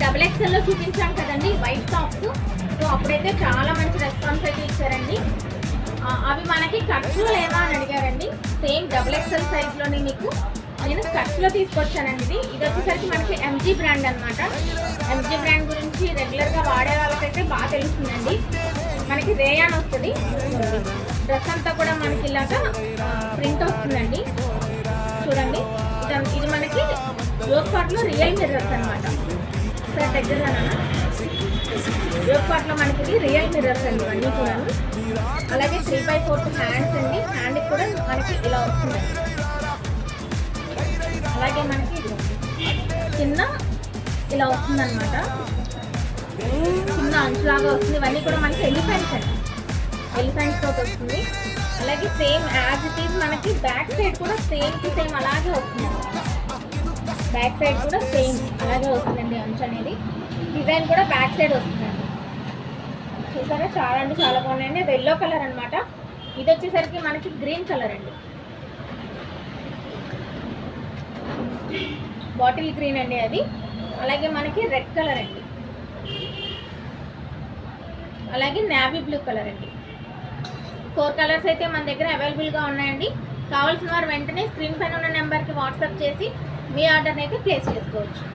Double XL లో చూపించాం కదండి వైట్ టాప్స్. సో అప్పుడైతే చాలా మంచి రెస్పాన్స్ అయితే ఇచ్చారండి. అవి మనకి కట్స్లో లేవా అని అడిగారండి. సేమ్ డబుల్ ఎక్స్ఎల్ సైజ్లోనే మీకు నేను కట్స్లో తీసుకొచ్చానండి. ఇది వచ్చేసరికి మనకి ఎంజీ బ్రాండ్ అనమాట. ఎంజీ బ్రాండ్ గురించి రెగ్యులర్గా వాడే వాళ్ళకైతే బాగా తెలుస్తుందండి. మనకి రేయాన్ వస్తుంది, డ్రెస్ అంతా కూడా మనకి ఇలాగా ప్రింట్ వస్తుందండి. చూడండి, ఇది మనకి యోగ్ పార్ట్లో రియల్ మిర్రర్స్ అనమాట. సార్ దగ్గరగా యోగ్ పార్ట్లో మనకి ఇది రియల్ మిర్రర్స్ అండి ఇవన్నీ కూడా. అలాగే 3/4 హ్యాండ్స్ అండి. హ్యాండ్కి కూడా మనకి ఇలా వస్తుందండి. అలాగే మనకి చిన్న ఇలా వస్తుందన్నమాట, చిన్న అంచులాగా వస్తుంది. ఇవన్నీ కూడా మనకి ఎలిఫెంట్స్ అండి, ఎలిఫెంట్స్ తోటి వస్తుంది. అలాగే సేమ్ యాజ్ ఇట్ ఈజ్ మనకి బ్యాక్ సైడ్ కూడా సేమ్ టు సేమ్ అలాగే వస్తుంది. బ్యాక్ సైడ్ కూడా సేమ్ అలాగే వస్తుందండి అంచు అనేది. డిజైన్ కూడా బ్యాక్ సైడ్ వస్తుందండి. చూసారా, చాలా అంటే చాలా బాగున్నాయండి. అది ఎల్లో కలర్ అనమాట. ఇది వచ్చేసరికి మనకి గ్రీన్ కలర్ అండి, బాటిల్ గ్రీన్ అండి అది. అలాగే మనకి రెడ్ కలర్ అండి, అలాగే నేవీ బ్లూ కలర్ అండి. 4 కలర్స్ అయితే మన దగ్గర అవైలబుల్గా ఉన్నాయండి. కావాల్సిన వారు వెంటనే స్క్రీన్ పైన ఉన్న నెంబర్కి వాట్సాప్ చేసి మీ ఆర్డర్ని అయితే ప్లేస్ చేసుకోవచ్చు.